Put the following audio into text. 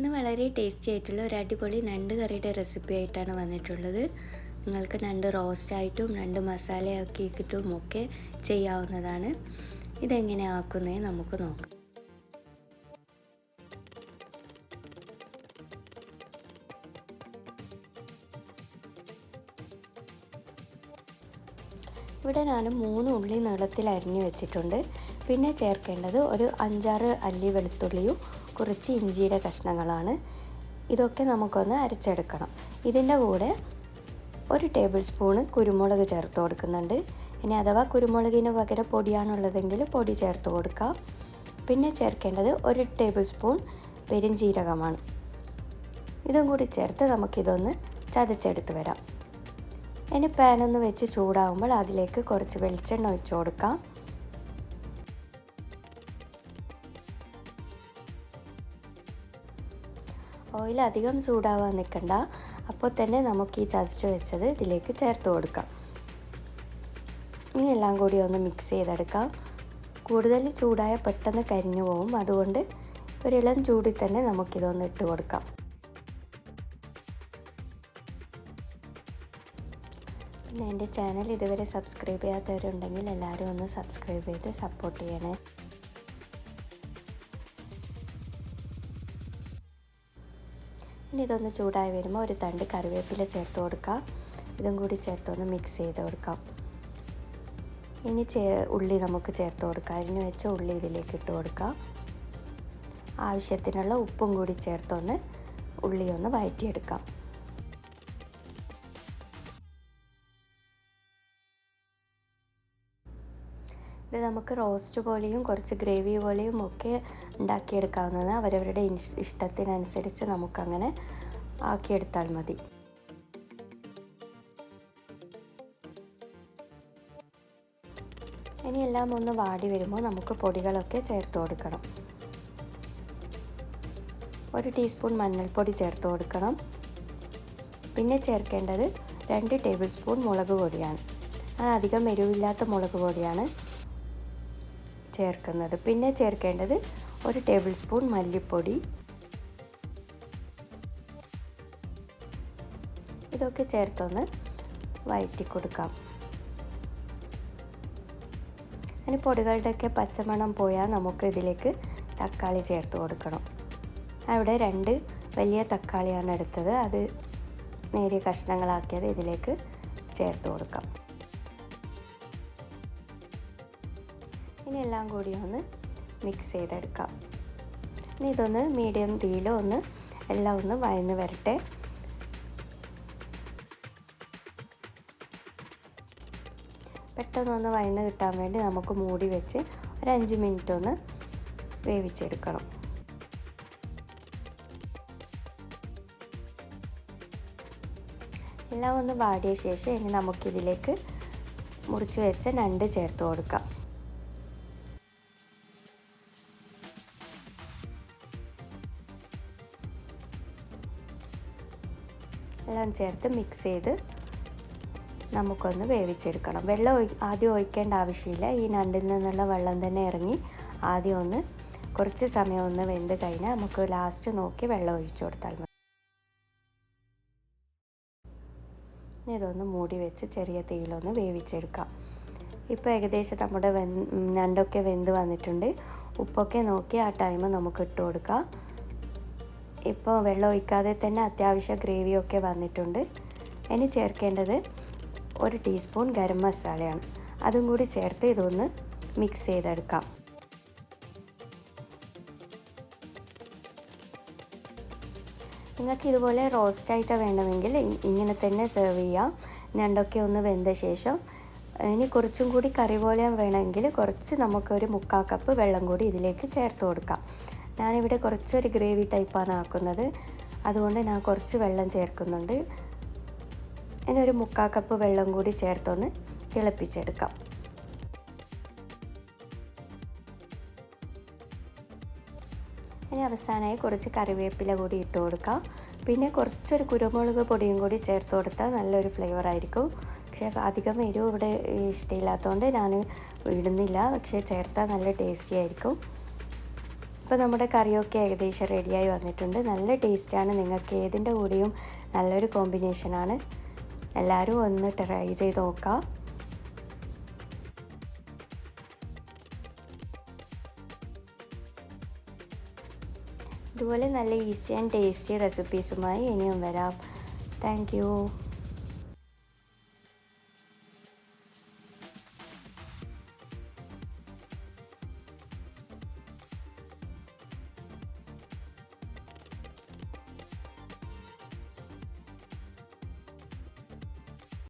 ഇന്ന് വളരെ ടേസ്റ്റി ആയിട്ടുള്ള ഒരു അടിപൊളി ഞണ്ട് കറിയുടെ റെസിപ്പി ആയിട്ടാണ് വന്നിട്ടുള്ളത്. നിങ്ങൾക്ക് ഞണ്ട് റോസ്റ്റായിട്ടും ഞണ്ട് മസാലയാക്കിയിട്ടും ഒക്കെ ചെയ്യാവുന്നതാണ്. ഇതെങ്ങനെ ആക്കുന്നത് നമുക്ക് നോക്കാം. ഇവിടെ ഞാൻ 3 ഉള്ളി നീളത്തിൽ അരിഞ്ഞു വെച്ചിട്ടുണ്ട്. പിന്നെ ചേർക്കേണ്ടത് ഒരു 5-6 അല്ലി വെളുത്തുള്ളിയും കുറച്ച് ഇഞ്ചിയുടെ കഷ്ണങ്ങളാണ്. ഇതൊക്കെ നമുക്കൊന്ന് അരച്ചെടുക്കണം. ഇതിൻ്റെ കൂടെ 1 ടേബിൾ സ്പൂണ് കുരുമുളക് ചേർത്ത് കൊടുക്കുന്നുണ്ട്. ഇനി അഥവാ കുരുമുളകിന് പകരം പൊടിയാണുള്ളതെങ്കിൽ പൊടി ചേർത്ത് കൊടുക്കാം. പിന്നെ ചേർക്കേണ്ടത് 1 ടേബിൾ സ്പൂൺ പെരുംജീരകമാണ്. ഇതും കൂടി ചേർത്ത് നമുക്കിതൊന്ന് ചതച്ചെടുത്ത് വരാം. ഇനി പാനൊന്ന് വെച്ച് ചൂടാകുമ്പോൾ അതിലേക്ക് കുറച്ച് വെളിച്ചെണ്ണ ഒഴിച്ച് കൊടുക്കാം. ഓയിൽ അധികം ചൂടാവാൻ നിൽക്കണ്ട. അപ്പോൾ തന്നെ നമുക്ക് ഈ ചതച്ച് വെച്ചത് ഇതിലേക്ക് ചേർത്ത് കൊടുക്കാം. ഇനി എല്ലാം കൂടി ഒന്ന് മിക്സ് ചെയ്തെടുക്കാം. കൂടുതൽ ചൂടായ പെട്ടെന്ന് കരിഞ്ഞു പോകും. അതുകൊണ്ട് ഒരു ഇളം ചൂടിൽ തന്നെ നമുക്കിതൊന്ന് ഇട്ട് കൊടുക്കാം. പിന്നെ എൻ്റെ ചാനൽ ഇതുവരെ സബ്സ്ക്രൈബ് ചെയ്യാത്തവരുണ്ടെങ്കിൽ എല്ലാവരും ഒന്ന് സബ്സ്ക്രൈബ് ചെയ്ത് സപ്പോർട്ട് ചെയ്യണേ. ഇനി ഇതൊന്ന് ചൂടായി വരുമ്പോൾ ഒരു തണ്ട് കറിവേപ്പില ചേർത്ത് കൊടുക്കാം. ഇതും കൂടി ചേർത്തൊന്ന് മിക്സ് ചെയ്ത് കൊടുക്കാം. ഇനി ഉള്ളി നമുക്ക് ചേർത്ത് കൊടുക്കാം. അരിഞ്ഞു വെച്ച ഉള്ളി ഇതിലേക്ക് ഇട്ട് കൊടുക്കാം. ആവശ്യത്തിനുള്ള ഉപ്പും കൂടി ചേർത്തൊന്ന് ഉള്ളി ഒന്ന് വഴറ്റിയെടുക്കാം. ഇത് നമുക്ക് റോസ്റ്റ് പോലെയും കുറച്ച് ഗ്രേവി പോലെയും ഒക്കെ ഉണ്ടാക്കിയെടുക്കാവുന്നതാണ്. അവരവരുടെ ഇഷ്ടത്തിനനുസരിച്ച് നമുക്കങ്ങനെ ആക്കിയെടുത്താൽ മതി. ഇനി എല്ലാം ഒന്ന് വാടി വരുമ്പോൾ നമുക്ക് പൊടികളൊക്കെ ചേർത്ത് കൊടുക്കണം. 1 ടീസ്പൂൺ മഞ്ഞൾപ്പൊടി ചേർത്ത് കൊടുക്കണം. പിന്നെ ചേർക്കേണ്ടത് 2 ടേബിൾ സ്പൂൺ മുളക് പൊടിയാണ്. അത് അധികം എരിവില്ലാത്ത മുളക് പൊടിയാണ് ചേർക്കുന്നത്. പിന്നെ ചേർക്കേണ്ടത് 1 ടേബിൾ സ്പൂൺ മല്ലിപ്പൊടി. ഇതൊക്കെ ചേർത്തൊന്ന് വഴറ്റി കൊടുക്കാം. ഇനി പൊടികളുടെയൊക്കെ പച്ചമണം പോയാൽ നമുക്ക് ഇതിലേക്ക് തക്കാളി ചേർത്ത് കൊടുക്കണം. അവിടെ 2 വലിയ തക്കാളിയാണ് എടുത്തത്. അത് നേരിയ കഷ്ണങ്ങളാക്കിയത് ഇതിലേക്ക് ചേർത്ത് കൊടുക്കാം. ഇനി എല്ലാം കൂടി ഒന്ന് മിക്സ് ചെയ്തെടുക്കാം. ഇനി ഇതൊന്ന് മീഡിയം തീയിൽ എല്ലാം ഒന്ന് വഴന്ന് വരട്ടെ. പെട്ടെന്നൊന്ന് വഴന്ന് കിട്ടാൻ വേണ്ടി നമുക്ക് മൂടി വെച്ച് ഒരു 5 മിനിറ്റ് ഒന്ന് വേവിച്ചെടുക്കണം. എല്ലാം ഒന്ന് വാടിയ ശേഷം ഇനി നമുക്കിതിലേക്ക് മുറിച്ച് വെച്ച ഞണ്ട് ചേർത്ത് കൊടുക്കാം. എല്ലാം ചേർത്ത് മിക്സ് ചെയ്ത് നമുക്കൊന്ന് വേവിച്ചെടുക്കണം. വെള്ളം ആദ്യം ഒഴിക്കേണ്ട ആവശ്യമില്ല. ഈ ഞണ്ടിൽ നിന്നുള്ള വെള്ളം തന്നെ ഇറങ്ങി ആദ്യം ഒന്ന് കുറച്ച് സമയം ഒന്ന് വെന്ത് കഴിഞ്ഞാൽ നമുക്ക് ലാസ്റ്റ് നോക്കി വെള്ളം ഒഴിച്ചു കൊടുത്താൽ മതി. ഇതൊന്ന് മൂടി വെച്ച് ചെറിയ തീയിലൊന്ന് വേവിച്ചെടുക്കാം. ഇപ്പോൾ ഏകദേശം നമ്മുടെ ഞണ്ടൊക്കെ വെന്ത് വന്നിട്ടുണ്ട്. ഉപ്പൊക്കെ നോക്കി ആ ടൈം നമുക്ക് ഇട്ട് കൊടുക്കാം. ഇപ്പോൾ വെള്ളം ഒഴിക്കാതെ തന്നെ അത്യാവശ്യം ഗ്രേവിയൊക്കെ വന്നിട്ടുണ്ട്. ഇനി ചേർക്കേണ്ടത് 1 ടീസ്പൂൺ ഗരം മസാലയാണ്. അതും കൂടി ചേർത്ത് ഇതൊന്ന് മിക്സ് ചെയ്തെടുക്കാം. നിങ്ങൾക്ക് ഇതുപോലെ റോസ്റ്റായിട്ട് വേണമെങ്കിൽ ഇങ്ങനെ തന്നെ സെർവ് ചെയ്യാം. ഞണ്ടൊക്കെ ഒന്ന് വെന്ത ശേഷം ഇനി കുറച്ചും കൂടി കറി പോലെ വേണമെങ്കിൽ കുറച്ച് നമുക്കൊരു 3/4 കപ്പ് വെള്ളം കൂടി ഇതിലേക്ക് ചേർത്ത് കൊടുക്കാം. ഞാനിവിടെ കുറച്ചൊരു ഗ്രേവി ടൈപ്പാണ് ആക്കുന്നത്. അതുകൊണ്ട് ഞാൻ കുറച്ച് വെള്ളം ചേർക്കുന്നുണ്ട്. ഇനി ഒരു 3/4 കപ്പ് വെള്ളം കൂടി ചേർത്തൊന്ന് തിളപ്പിച്ചെടുക്കാം. ഇനി അവസാനമായി കുറച്ച് കറിവേപ്പില കൂടി ഇട്ട് കൊടുക്കാം. പിന്നെ കുറച്ചൊരു കുരുമുളക് പൊടിയും കൂടി ചേർത്ത് കൊടുത്താൽ നല്ലൊരു ഫ്ലേവർ ആയിരിക്കും. പക്ഷേ അധികം എരിവ് ഇവിടെ ഇഷ്ടമില്ലാത്തതുകൊണ്ട് ഞാൻ ഇടുന്നില്ല. പക്ഷേ ചേർത്താൽ നല്ല ടേസ്റ്റി ആയിരിക്കും. അപ്പോൾ നമ്മുടെ കറിയൊക്കെ ഏകദേശം റെഡിയായി വന്നിട്ടുണ്ട്. നല്ല ടേസ്റ്റാണ്. നിങ്ങൾക്ക് ഏതിൻ്റെ കൂടെയും നല്ലൊരു കോമ്പിനേഷനാണ്. എല്ലാവരും ഒന്ന് ട്രൈ ചെയ്ത് നോക്കാം. ഇതുപോലെ നല്ല ഈസി ആൻഡ് ടേസ്റ്റി റെസിപ്പീസുമായി ഇനിയും വരാം. Thank you.